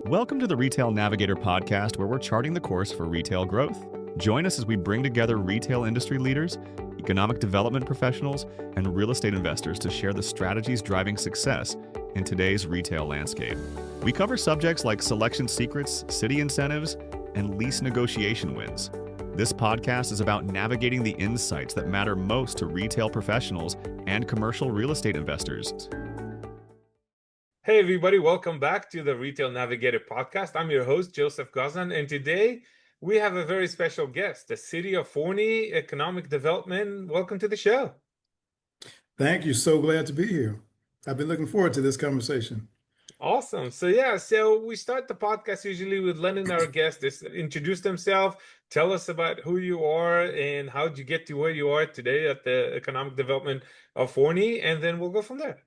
Welcome to the Retail Navigator Podcast, where we're charting the course for retail growth. Join us as we bring together retail industry leaders, economic development professionals, and real estate investors to share the strategies driving success in today's retail landscape. We cover subjects like selection secrets, city incentives, and lease negotiation wins. This podcast is about navigating the insights that matter most to retail professionals and commercial real estate investors. Hey everybody, welcome back to the Retail Navigator Podcast. I'm your host, Joseph Gazan, and today we have a very special guest, the City of Forney Economic Development. Welcome to the show. Thank you. So glad to be here. I've been looking forward to this conversation. Awesome. So we start the podcast usually with letting our guests introduce themselves, tell us about who you are and how did you get to where you are today at the Economic Development of Forney, and then we'll go from there.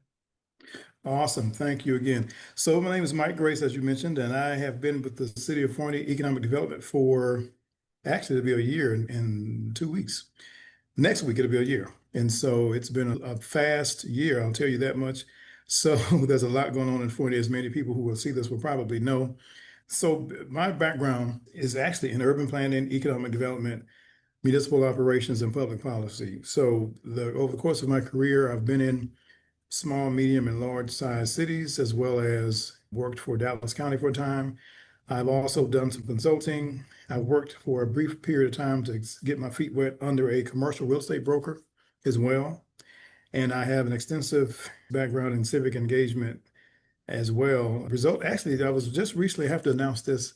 Awesome. Thank you again. So my name is Mike Grace, as you mentioned, and I have been with the City of Forney Economic Development for it'll be a year in 2 weeks. Next week, it'll be a year. And so it's been a fast year, I'll tell you that much. So there's a lot going on in Forney, as many people who will see this will probably know. So my background is actually in urban planning, economic development, municipal operations, and public policy. So over the course of my career, I've been in small, medium, and large size cities, as well as worked for Dallas County for a time. I've also done some consulting. I worked for a brief period of time to get my feet wet under a commercial real estate broker as well. And I have an extensive background in civic engagement as well. Actually, I have to announce this.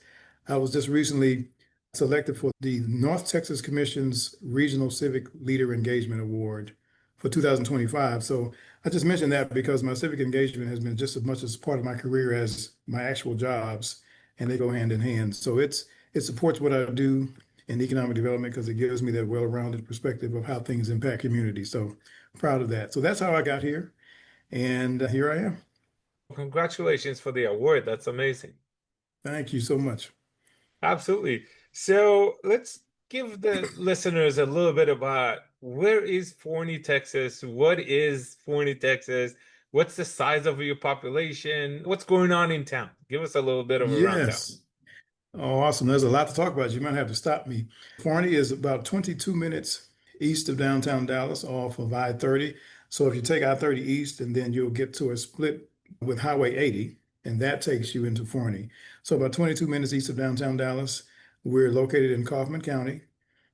I was just recently selected for the North Texas Commission's Regional Civic Leader Engagement Award for 2025. So I just mentioned that because my civic engagement has been just as much as part of my career as my actual jobs, and they go hand in hand. So it supports what I do in economic development because it gives me that well-rounded perspective of how things impact communities. So proud of that. So that's how I got here, and here I am. Congratulations for the award. That's amazing. Thank you so much. Absolutely. So let's give the listeners a little bit about where is Forney, Texas? What is Forney, Texas? What's the size of your population? What's going on in town? Give us a little bit of a rundown. Yes. Oh, awesome. There's a lot to talk about. You might have to stop me. Forney is about 22 minutes east of downtown Dallas off of I-30. So if you take I-30 east, and then you'll get to a split with Highway 80, and that takes you into Forney. So about 22 minutes east of downtown Dallas. We're located in Kaufman County.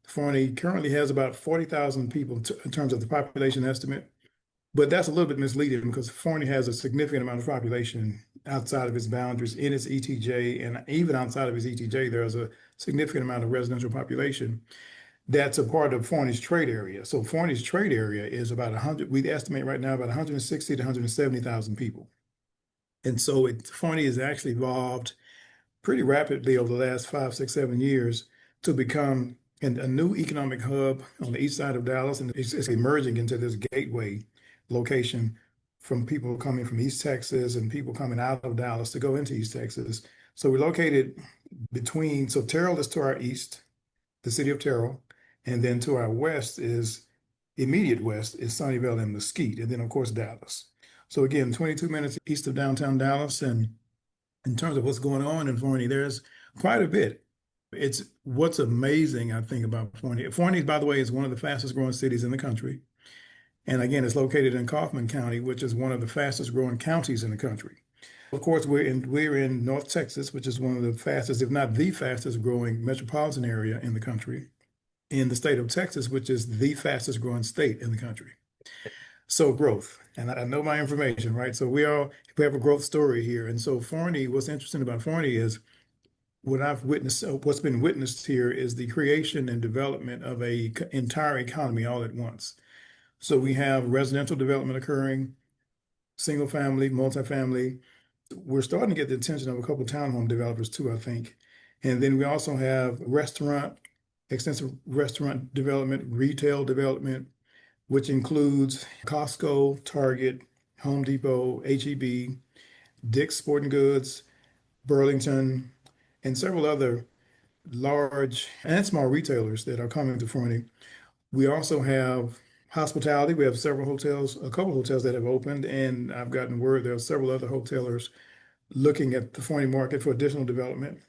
Forney currently has about 40,000 people in terms of the population estimate, but that's a little bit misleading because Forney has a significant amount of population outside of its boundaries in its ETJ, and even outside of its ETJ, there's a significant amount of residential population that's a part of Forney's trade area. So Forney's trade area is about 100, we estimate right now about 160 to 170,000 people. And so Forney has actually evolved pretty rapidly over the last 5, 6, 7 years to become a new economic hub on the east side of Dallas, and it's emerging into this gateway location from people coming from East Texas and people coming out of Dallas to go into East Texas. So we're located so Terrell is to our east, the city of Terrell, and then to our immediate west is Sunnyvale and Mesquite, and then of course Dallas. So again, 22 minutes east of downtown Dallas, and in terms of what's going on in Forney, there's quite a bit. It's what's amazing, I think, about Forney. Forney, by the way, is one of the fastest growing cities in the country. And again, it's located in Kaufman County, which is one of the fastest growing counties in the country. Of course, we're in North Texas, which is one of the fastest, if not the fastest growing metropolitan area in the country, in the state of Texas, which is the fastest growing state in the country. So growth, and I know my information, right? So we have a growth story here. And so Forney, what's interesting about Forney is what's been witnessed here is the creation and development of an entire economy all at once. So we have residential development occurring, single family, multifamily. We're starting to get the attention of a couple of townhome developers too, I think. And then we also have extensive restaurant development, retail development, which includes Costco, Target, Home Depot, H-E-B, Dick's Sporting Goods, Burlington, and several other large and small retailers that are coming to Forney. We also have hospitality. We have a couple hotels that have opened, and I've gotten word there are several other hotelers looking at the Forney market for additional development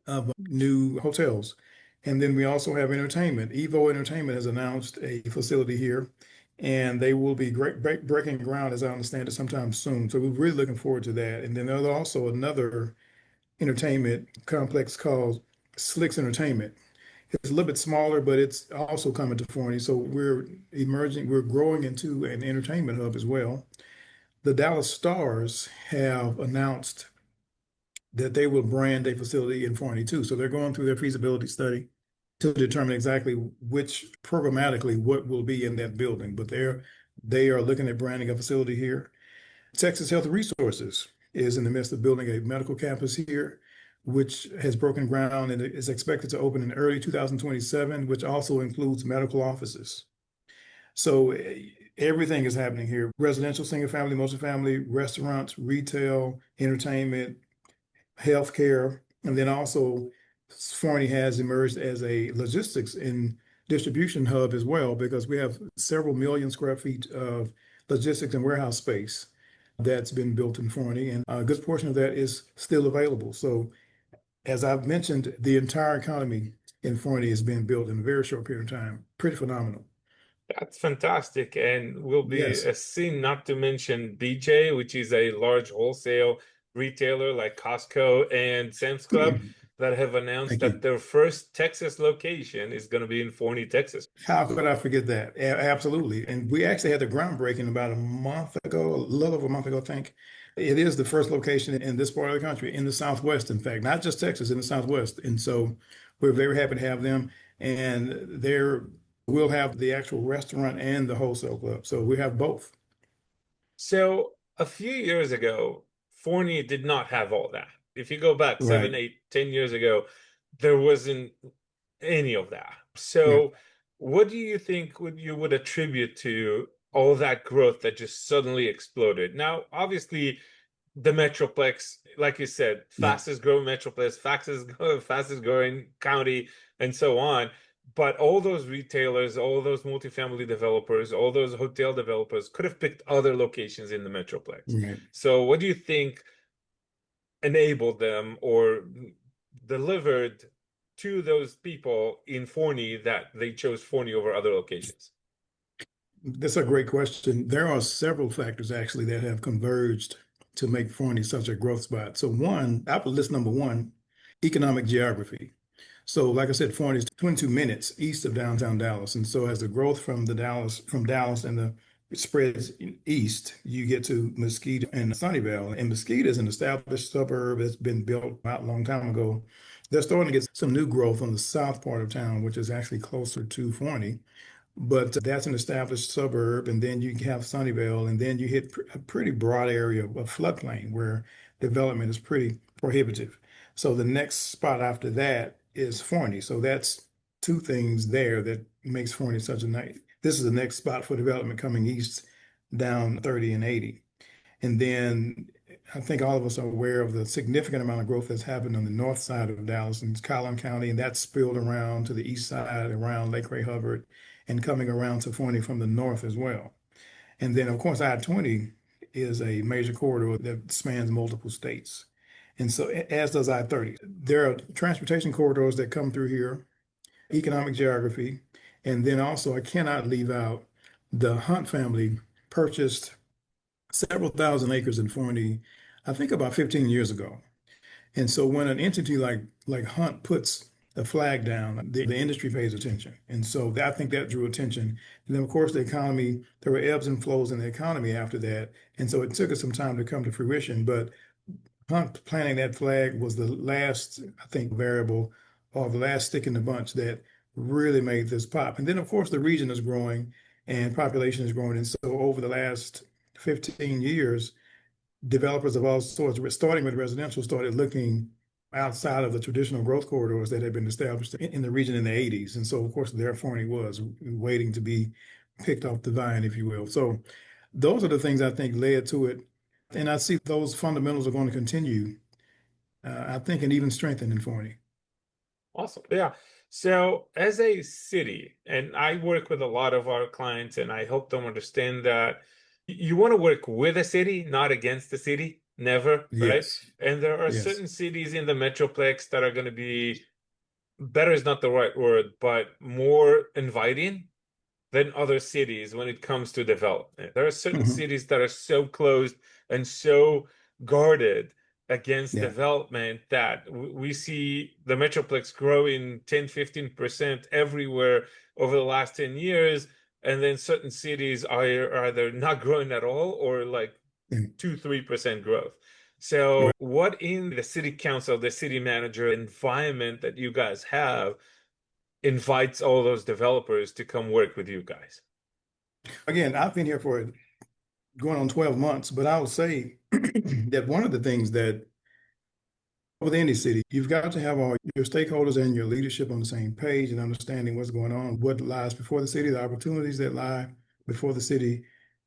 of new hotels. And then we also have entertainment. Evo Entertainment has announced a facility here, and they will be breaking ground, as I understand it, sometime soon. So we're really looking forward to that. And then there's also another entertainment complex called Slicks Entertainment. It's a little bit smaller, but it's also coming to Forney. So we're growing into an entertainment hub as well. The Dallas Stars have announced that they will brand a facility in Forney too. So they're going through their feasibility study to determine exactly which programmatically what will be in that building. But they are looking at branding a facility here. Texas Health Resources is in the midst of building a medical campus here, which has broken ground and is expected to open in early 2027, which also includes medical offices. So everything is happening here: residential, single family, multifamily, restaurants, retail, entertainment, healthcare, and then also Forney has emerged as a logistics and distribution hub as well, because we have several million square feet of logistics and warehouse space that's been built in Forney, and a good portion of that is still available. So, as I've mentioned, the entire economy in Forney has been built in a very short period of time. Pretty phenomenal. That's fantastic, and will be Yes. a sin not to mention BJ, which is a large wholesale retailer like Costco and Sam's Club that have announced Thank that you. their first Texas location is going to be in Forney, Texas. How could I forget that? Absolutely. And we actually had the groundbreaking about a month ago, a little over a month ago, I think. It is the first location in this part of the country, in the Southwest, in fact, not just Texas, in the Southwest. And so we're very happy to have them. And we'll have the actual restaurant and the wholesale club. So we have both. So a few years ago, Forney did not have all that. If you go back Right. 7, 8, 10 years ago, there wasn't any of that. Yeah. So what do you think you would attribute to all that growth that just suddenly exploded? Now, obviously, the Metroplex, like you said, Yeah. fastest growing Metroplex, fastest growing county, and so on. But all those retailers, all those multifamily developers, all those hotel developers could have picked other locations in the Metroplex. Right. So what do you think enabled them or delivered to those people in Forney that they chose Forney over other locations? That's a great question. There are several factors actually that have converged to make Forney such a growth spot. So I would list number one, economic geography. So like I said, Forney is 22 minutes east of downtown Dallas. And so as the growth from Dallas and the spreads east, you get to Mesquite and Sunnyvale. And Mesquite is an established suburb that's been built out a long time ago. They're starting to get some new growth on the south part of town, which is actually closer to Forney. But that's an established suburb, and then you have Sunnyvale, and then you hit a pretty broad area of floodplain where development is pretty prohibitive. So the next spot after that is Forney. So that's two things there that makes Forney such a nice. This is the next spot for development coming east down 30 and 80. And then I think all of us are aware of the significant amount of growth that's happened on the north side of Dallas in Collin County, and that's spilled around to the east side, around Lake Ray Hubbard, and coming around to Forney from the north as well. And then, of course, I-20 is a major corridor that spans multiple states. And so, as does I-30. There are transportation corridors that come through here, economic geography, and then also I cannot leave out the Hunt family purchased several thousand acres in Forney, I think about 15 years ago. And so when an entity like Hunt puts a flag down, the industry pays attention. And so I think that drew attention. And then of course the economy, there were ebbs and flows in the economy after that. And so it took us some time to come to fruition. But Hunt planting that flag was the last, I think, variable or the last stick in the bunch that really made this pop. And then of course the region is growing and population is growing. And so over the last 15 years, developers of all sorts, starting with residential, started looking outside of the traditional growth corridors that had been established in the region in the 80s. And so, of course, there Forney was waiting to be picked off the vine, if you will. So those are the things I think led to it. And I see those fundamentals are going to continue, I think, and even strengthen in Forney. Awesome. Yeah. So as a city, and I work with a lot of our clients and I help them understand that you want to work with a city, not against the city. never, right? Yes. And there are Yes. certain cities in the Metroplex that are going to be, better is not the right word, but more inviting than other cities when it comes to development. There are certain Hmm. cities that are so closed and so guarded against Yeah. development that we see the Metroplex growing 10-15% everywhere over the last 10 years. And then certain cities are either not growing at all or like Mm. 2-3% growth. So, Right. what in the city council, the city manager environment that you guys have invites all those developers to come work with you guys? Again, I've been here for going on 12 months, but I will say that one of the things that with any city, you've got to have all your stakeholders and your leadership on the same page and understanding what's going on, what lies before the city, the opportunities that lie before the city.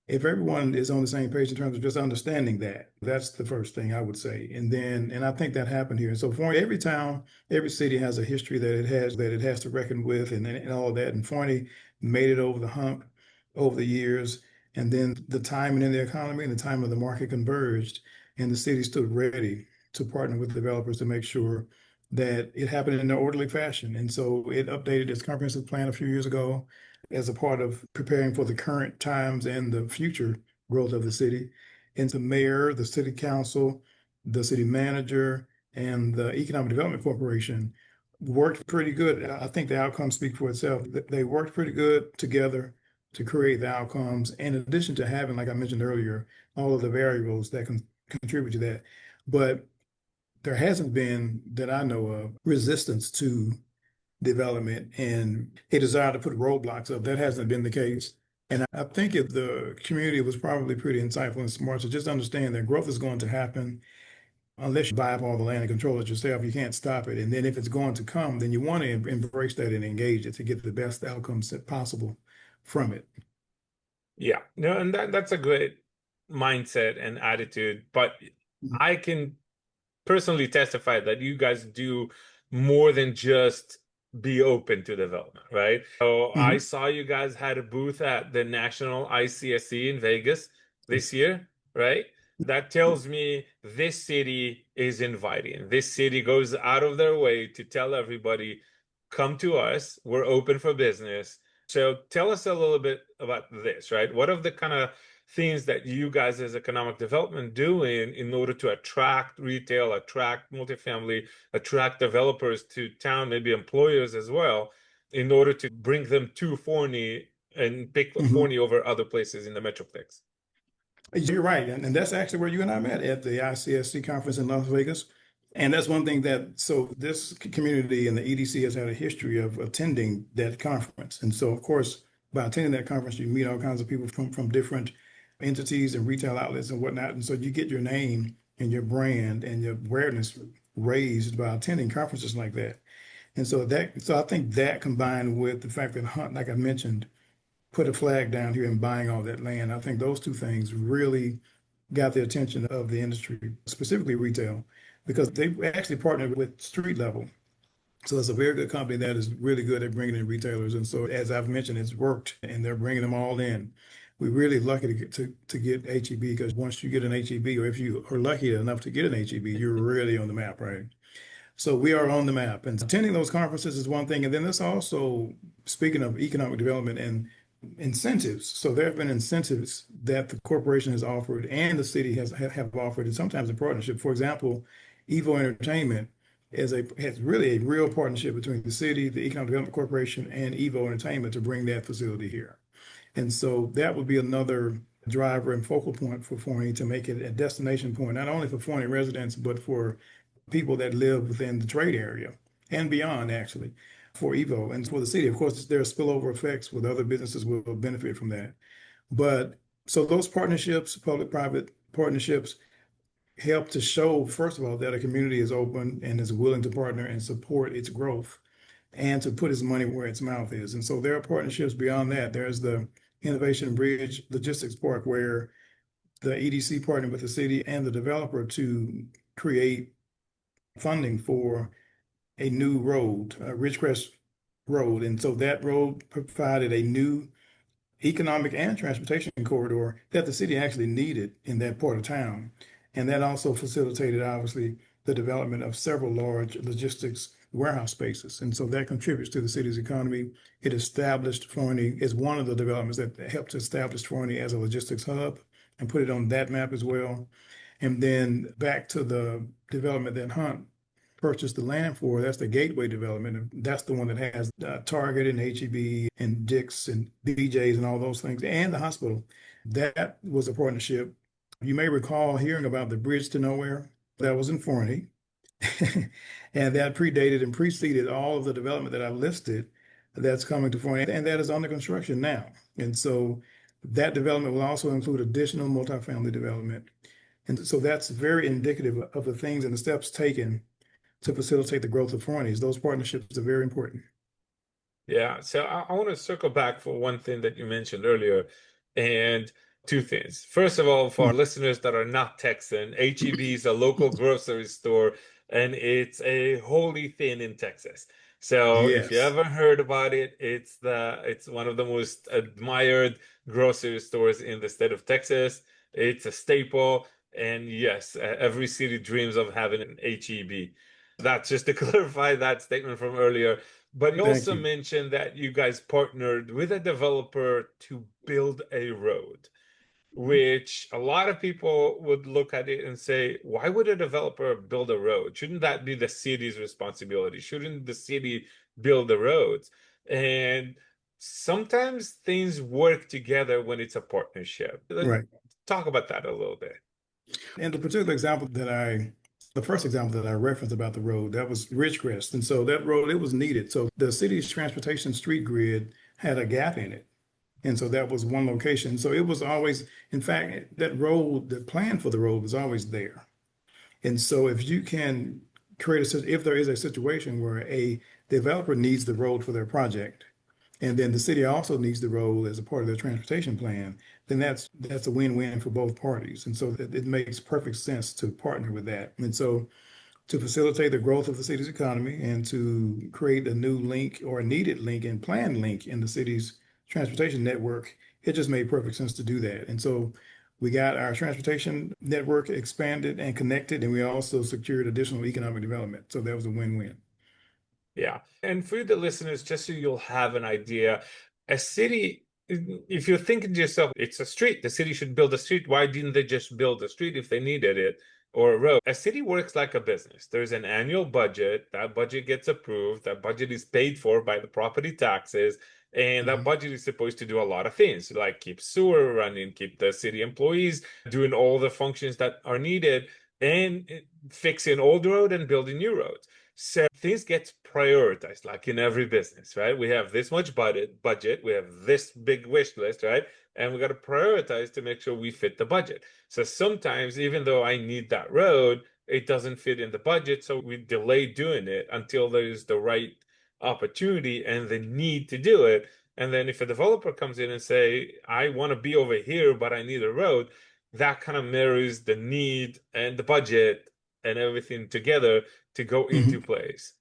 If everyone is on the same page in terms of just understanding that, that's the first thing I would say. And I think that happened here. And so for every town, every city has a history that it has to reckon with and all that. And Forney made it over the hump over the years. And then the timing in the economy and the time of the market converged, and the city stood ready to partner with developers to make sure that it happened in an orderly fashion. And so it updated its comprehensive plan a few years ago as a part of preparing for the current times and the future growth of the city. And the mayor, the city council, the city manager, and the Economic Development Corporation worked pretty good. I think the outcomes speak for itself. They worked pretty good together to create the outcomes, in addition to having, like I mentioned earlier, all of the variables that can contribute to that. But there hasn't been, that I know of, resistance to development and a desire to put roadblocks up. That hasn't been the case. And I think if the community was probably pretty insightful and smart to just understand that growth is going to happen unless you buy up all the land and control it yourself. You can't stop it. And then if it's going to come, then you want to embrace that and engage it to get the best outcomes possible from it. Yeah, no, and that's a great mindset and attitude. But Mhm. I can personally testify that you guys do more than just be open to development, right? So I Mhm. saw you guys had a booth at the National ICSC in Vegas this year, right? That tells me this city is inviting. This city goes out of their way to tell everybody, come to us, we're open for business. So tell us a little bit about this, right? What are the kind of things that you guys as economic development doing in order to attract retail, attract multifamily, attract developers to town, maybe employers as well, in order to bring them to Forney and pick Mhm. Forney over other places in the Metroplex? You're right. And that's actually where you and I met at the ICSC conference in Las Vegas. And that's one thing so this community and the EDC has had a history of attending that conference. And so, of course, by attending that conference, you meet all kinds of people from different entities and retail outlets and whatnot. And so you get your name and your brand and your awareness raised by attending conferences like that. And so I think that combined with the fact that Hunt, like I mentioned, put a flag down here and buying all that land. I think those two things really got the attention of the industry, specifically retail, because they actually partnered with Street Level. So it's a very good company that is really good at bringing in retailers. And so, as I've mentioned, it's worked and they're bringing them all in. We're really lucky to get HEB, because once you get an HEB, or if you are lucky enough to get an HEB, you're really on the map, right? So we are on the map, and attending those conferences is one thing. And then there's also, speaking of economic development and incentives. So there have been incentives that the corporation has offered and the city have offered, and sometimes in partnership. For example, Evo Entertainment has really a real partnership between the city, the Economic Development Corporation, and Evo Entertainment to bring that facility here. And so that would be another driver and focal point for Forney to make it a destination point, not only for Forney residents, but for people that live within the trade area and beyond, actually, for Evo and for the city. Of course, there are spillover effects with other businesses will benefit from that. But so those partnerships, public-private partnerships, help to show, first of all, that a community is open and is willing to partner and support its growth and to put its money where its mouth is. And so there are partnerships beyond that. There's the Innovation Bridge Logistics Park, where the EDC partnered with the city and the developer to create funding for a new road, Ridgecrest Road. And so that road provided a new economic and transportation corridor that the city actually needed in that part of town. And that also facilitated, obviously, the development of several large logistics warehouse spaces. And so that contributes to the city's economy. It established Forney as one of the developments that helped establish Forney as a logistics hub and put it on that map as well. And then back to the development that Hunt purchased the land for, that's the Gateway development. And that's the one that has Target and HEB and Dick's and BJ's and all those things, and the hospital. That was a partnership. You may recall hearing about the Bridge to Nowhere. That was in Forney. And that predated and preceded all of the development that I listed that's coming to Forney, and that is under construction now. And so that development will also include additional multifamily development. And so that's very indicative of the things and the steps taken to facilitate the growth of Forney's. Those partnerships are very important. Yeah, so I want to circle back for one thing that you mentioned earlier, and two things. First of all, for our listeners that are not Texan, HEB is a local grocery store, and it's a holy thing in Texas. So if you Yes. ever heard about it, it's one of the most admired grocery stores in the state of Texas. It's a staple, and yes, every city dreams of having an HEB. That's just to clarify that statement from earlier. But you Thank also you. mentioned that you guys partnered with a developer to build a road, which a lot of people would look at it and say, why would a developer build a road? Shouldn't that be the city's responsibility? Shouldn't the city build the roads? And sometimes things work together when it's a partnership. Let's Right. talk about that a little bit. And the first example that I referenced about the road, that was Ridgecrest. And so that road, it was needed. So the city's transportation street grid had a gap in it. And so that was one location. So it was always, in fact, that road, the plan for the road was always there. And so if you can if there is a situation where a developer needs the road for their project, and then the city also needs the road as a part of their transportation plan, then that's a win-win for both parties. And so it makes perfect sense to partner with that. And so to facilitate the growth of the city's economy and to create a new link or a needed link and planned link in the city's transportation network, it just made perfect sense to do that. And so we got our transportation network expanded and connected, and we also secured additional economic development. So that was a win-win. Yeah. And for the listeners, just so you'll have an idea, a city, if you're thinking to yourself, it's a street, the city should build a street. Why didn't they just build a street if they needed it or a road? A city works like a business. There's an annual budget. That budget gets approved. That budget is paid for by the property taxes. And that Mhm. budget is supposed to do a lot of things, like keep sewer running, keep the city employees doing all the functions that are needed, and fixing old road and building new roads. So things get prioritized, like in every business, right? We have this much budget, we have this big wish list, right? And we got to prioritize to make sure we fit the budget. So sometimes, even though I need that road, it doesn't fit in the budget. So we delay doing it until there's the right opportunity and the need to do it. And then if a developer comes in and say, I want to be over here, but I need a road, that kind of marries the need and the budget and everything together to go into Mhm. place.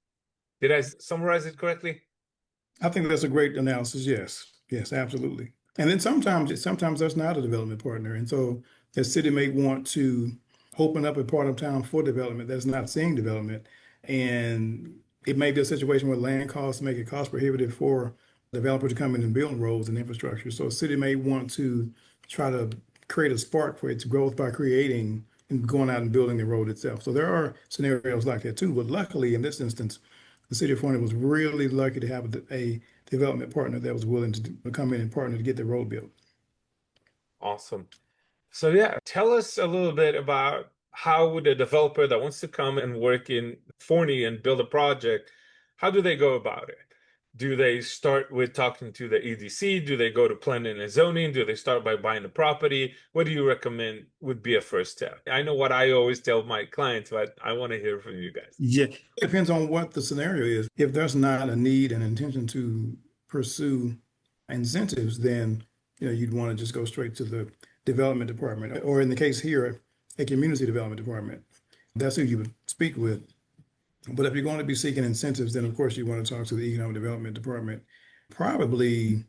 Did I summarize it correctly? I think that's a great analysis. Yes, yes, absolutely. And then sometimes there's not a development partner, and so the city may want to open up a part of town for development that's not seeing development, and it may be a situation where land costs make it cost prohibitive for a developer to come in and build roads and infrastructure. So a city may want to try to create a spark for its growth by creating and going out and building the road itself. So there are scenarios like that too. But luckily, in this instance, the city of Forney was really lucky to have a development partner that was willing to come in and partner to get the road built. Awesome. So yeah, tell us a little bit about how would a developer that wants to come and work in Forney and build a project, how do they go about it? Do they start with talking to the EDC? Do they go to planning and zoning? Do they start by buying the property? What do you recommend would be a first step? I know what I always tell my clients, but I want to hear from you guys. Yeah, it depends on what the scenario is. If there's not a need and intention to pursue incentives, then you'd want to just go straight to the development department, or in the case here, a community development department. That's who you would speak with. But if you're going to be seeking incentives, then of course you want to talk to the economic development department. Probably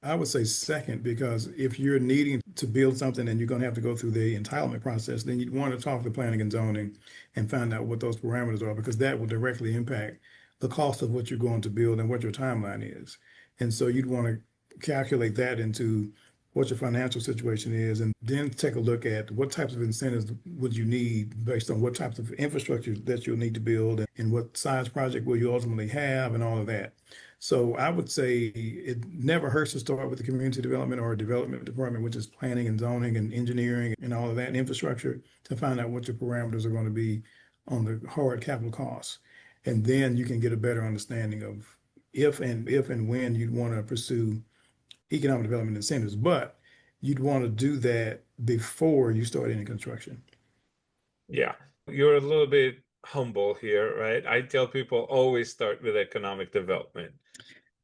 I would say second, because if you're needing to build something and you're going to have to go through the entitlement process, then you'd want to talk to planning and zoning and find out what those parameters are, because that will directly impact the cost of what you're going to build and what your timeline is. And so you'd want to calculate that into what your financial situation is, and then take a look at what types of incentives would you need based on what types of infrastructure that you'll need to build and what size project will you ultimately have and all of that. So I would say it never hurts to start with the community development or development department, which is planning and zoning and engineering and all of that and infrastructure, to find out what your parameters are going to be on the hard capital costs. And then you can get a better understanding of if and when you'd want to pursue economic development incentives, but you'd want to do that before you start any construction. Yeah, you're a little bit humble here, right? I tell people always start with economic development.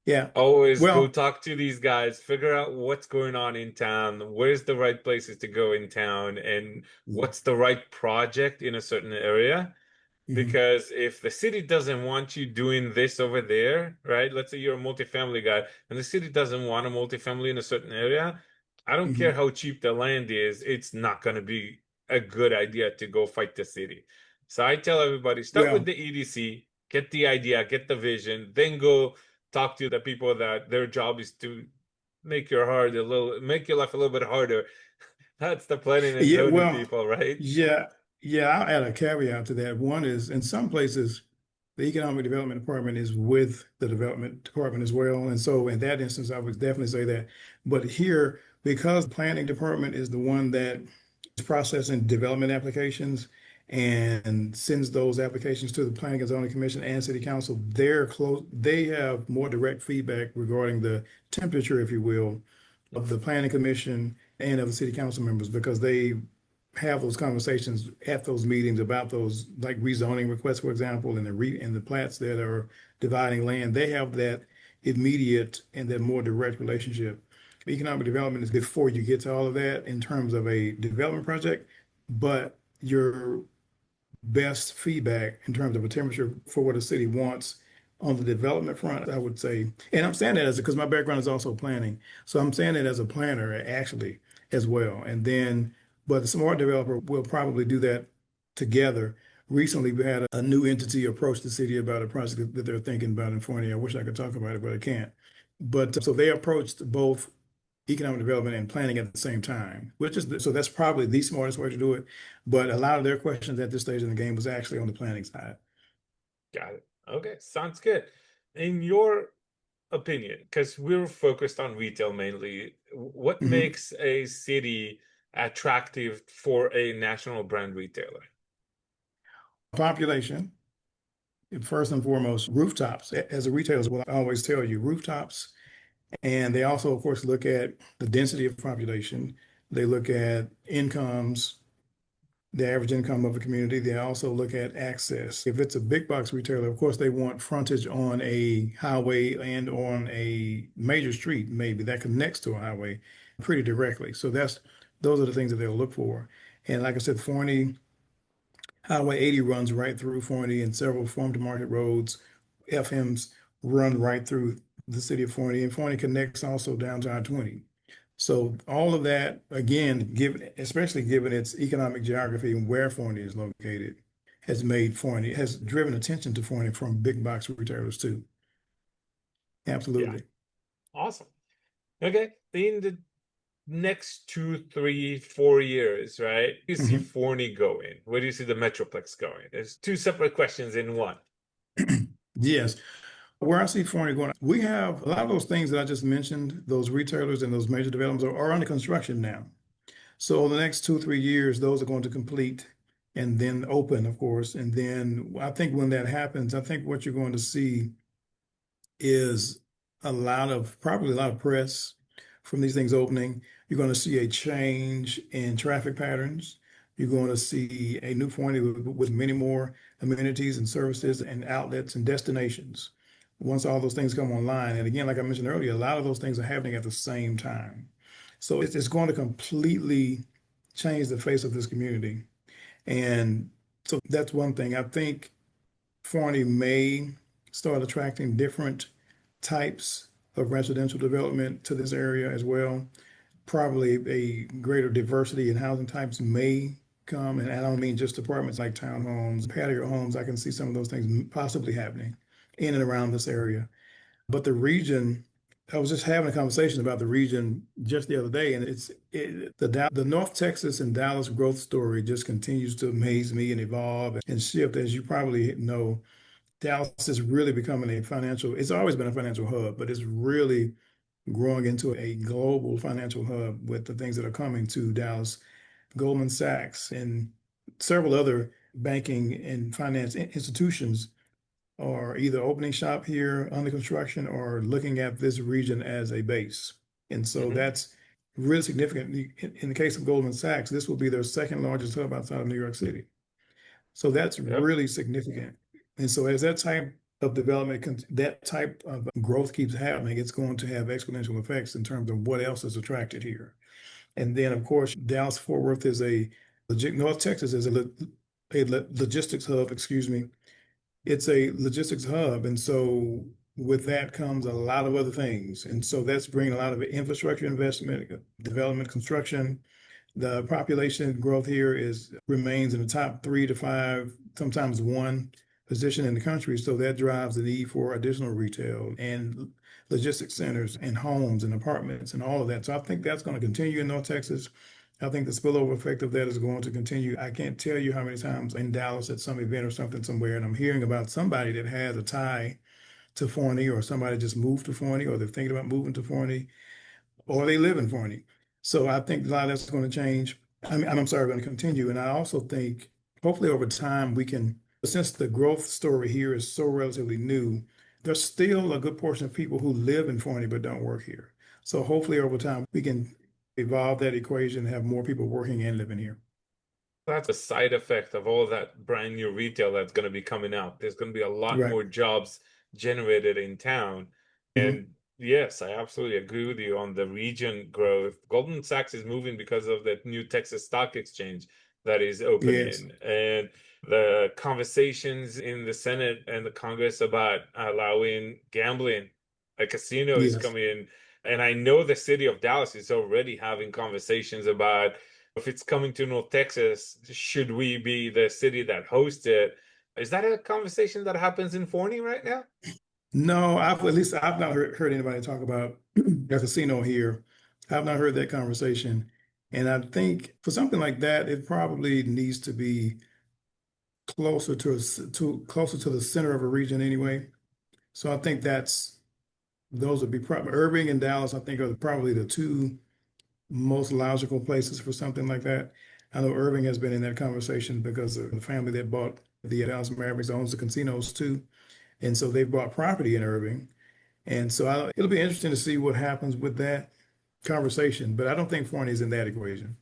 Yeah. Always go Well, talk to these guys, figure out what's going on in town, where's the right places to go in town, and what's the right project in a certain area. mhm, Because if the city doesn't want you doing this over there, right? Let's say you're a multifamily guy and the city doesn't want a multifamily in a certain area. I don't care mhm. how cheap the land is, it's not going to be a good idea to go fight the city. So I tell everybody, start with Well, the EDC, get the idea, get the vision, then go talk to the people that their job is to make your life a little bit harder. That's the planning and yeah, zoning well, people, right? yeah, yeah, I'll add a caveat to that. One is, in some places, the economic development department is with the development department as well. And so in that instance, I would definitely say that. But here, because the planning department is the one that is processing development applications and sends those applications to the Planning and Zoning Commission and City Council, they have more direct feedback regarding the temperature, if you will, of the Planning Commission and of the City Council members, because they have those conversations at those meetings about those, like rezoning requests, for example, and the plats that are dividing land. They have that immediate and that more direct relationship. Economic development is before you get to all of that in terms of a development project, but your best feedback in terms of a temperature for what a city wants on the development front, I would say. And I'm saying that as because my background is also planning. So I'm saying it as a planner actually as well. And then, but the smart developer will probably do that together. Recently, we had a new entity approach the city about a project that they're thinking about in Forney. I wish I could talk about it, but I can't. But so they approached both economic development and planning at the same time, so that's probably the smartest way to do it. But a lot of their questions at this stage in the game was actually on the planning side. Got it. Okay, sounds good. In your opinion, because we're focused on retail mainly, what Mhm. makes a city attractive for a national brand retailer? Population, first and foremost, rooftops. As a retailer, is what I always tell you, rooftops. And they also, of course, look at the density of population. They look at incomes, the average income of a community. They also look at access. If it's a big box retailer, of course, they want frontage on a highway and on a major street, maybe that connects to a highway pretty directly. So those are the things that they'll look for. And like I said, Forney, Highway 80 runs right through Forney, and several farm to market roads, FMs, run right through the city of Forney, and Forney connects also down to I-20. So all of that, again, especially given its economic geography and where Forney is located, has driven attention to Forney from big box retailers too. Yeah, Absolutely. awesome. Okay, in the next 2, 3, 4 years, right? You see Mhm. Forney going? Where do you see the Metroplex going? There's two separate questions in one. Yes. Where I see Forney going, we have a lot of those things that I just mentioned, those retailers and those major developments are under construction now. So the next 2, 3 years, those are going to complete and then open, of course. And then I think when that happens, I think what you're going to see is probably a lot of press from these things opening. You're going to see a change in traffic patterns. You're going to see a new Forney with many more amenities and services and outlets and destinations once all those things come online. And again, like I mentioned earlier, a lot of those things are happening at the same time. So it's going to completely change the face of this community. And so that's one thing. I think Forney may start attracting different types of residential development to this area as well. Probably a greater diversity in housing types may come, and I don't mean just apartments like townhomes, patio homes. I can see some of those things possibly happening in and around this area. But the region, I was just having a conversation about the region just the other day, and the North Texas and Dallas growth story just continues to amaze me and evolve and shift. As you probably know, Dallas is really becoming it's always been a financial hub, but it's really growing into a global financial hub with the things that are coming to Dallas. Goldman Sachs and several other banking and finance institutions are either opening shop here under construction or looking at this region as a base. And so Hmm. that's really significant. In the case of Goldman Sachs, this will be their second largest hub outside of New York City. So that's Yep. really significant. And so as that type of development, that type of growth keeps happening, it's going to have exponential effects in terms of what else is attracted here. And then, of course, Dallas Fort Worth is North Texas is a logistics hub, excuse me. It's a logistics hub. And so with that comes a lot of other things. And so that's bringing a lot of infrastructure investment, development, construction. The population growth here remains in the top 3 to 5, sometimes one position in the country. So that drives the need for additional retail and logistics centers and homes and apartments and all of that. So I think that's going to continue in North Texas. I think the spillover effect of that is going to continue. I can't tell you how many times in Dallas at some event or something somewhere, and I'm hearing about somebody that has a tie to Forney, or somebody just moved to Forney, or they're thinking about moving to Forney, or they live in Forney. So I think a lot of that's going to change. I'm sorry, going to continue. And I also think hopefully over time since the growth story here is so relatively new, there's still a good portion of people who live in Forney but don't work here. So hopefully over time we can evolve that equation and have more people working and living here. That's a side effect of all that brand new retail that's going to be coming out. There's going to be a lot Right. more jobs generated in town. Mhm. And yes, I absolutely agree with you on the region growth. Goldman Sachs is moving because of that new Texas Stock Exchange that is Yes. opening. And the conversations in the Senate and the Congress about allowing gambling, a casino is Yes. coming in. And I know the city of Dallas is already having conversations about if it's coming to North Texas, should we be the city that hosts it? Is that a conversation that happens in Forney right now? No, at least I've not heard anybody talk about a casino here. I've not heard that conversation. And I think for something like that, it probably needs to be closer to the center of a region anyway. So I think those would be probably Irving and Dallas, I think are probably the two most logical places for something like that. I know Irving has been in that conversation because of the family that bought the Dallas Mavericks owns the casinos too. And so they bought property in Irving. And so it'll be interesting to see what happens with that conversation. But I don't think Forney's in that equation.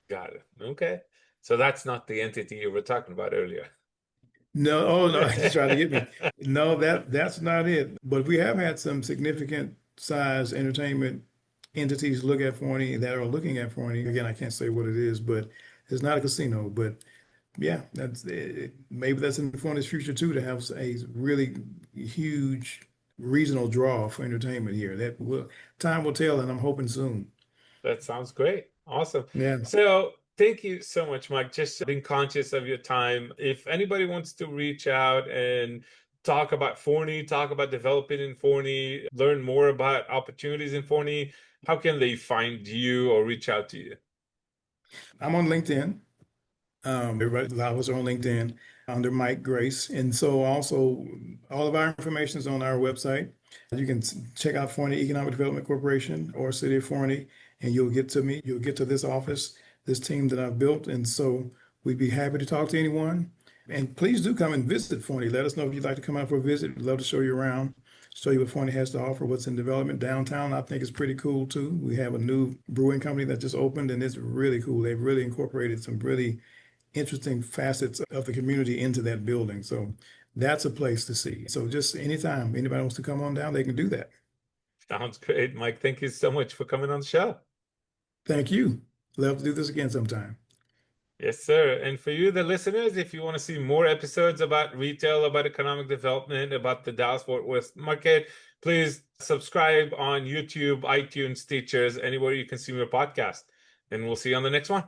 Got it. Okay. So that's not the entity you were talking about earlier. No, oh no, he's trying to get me. No, that's not it. But we have had some significant size entertainment entities look at Forney that are looking at Forney. Again, I can't say what it is, but it's not a casino. But yeah, that's it. Maybe that's in Forney's future too, to have a really huge regional draw for entertainment here. Time will tell, and I'm hoping soon. That sounds great. Awesome. Yeah. So thank you so much, Mike. Just being conscious of your time. If anybody wants to reach out and talk about Forney, talk about developing in Forney, learn more about opportunities in Forney, how can they find you or reach out to you? I'm on LinkedIn. A lot of us are on LinkedIn under Mike Grace. And so also all of our information is on our website. You can check out Forney Economic Development Corporation or City of Forney, and you'll get to me. You'll get to this office, this team that I've built. And so we'd be happy to talk to anyone. And please do come and visit Forney. Let us know if you'd like to come out for a visit. We'd love to show you around, show you what Forney has to offer, what's in development downtown. I think it's pretty cool too. We have a new brewing company that just opened, and it's really cool. They've really incorporated some really interesting facets of the community into that building. So that's a place to see. So just anytime anybody wants to come on down, they can do that. Sounds great, Mike. Thank you so much for coming on the show. Thank you. Love to do this again sometime. Yes, sir. And for you, the listeners, if you want to see more episodes about retail, about economic development, about the Dallas-Fort Worth market, please subscribe on YouTube, iTunes, Stitchers, anywhere you consume your podcast. And we'll see you on the next one.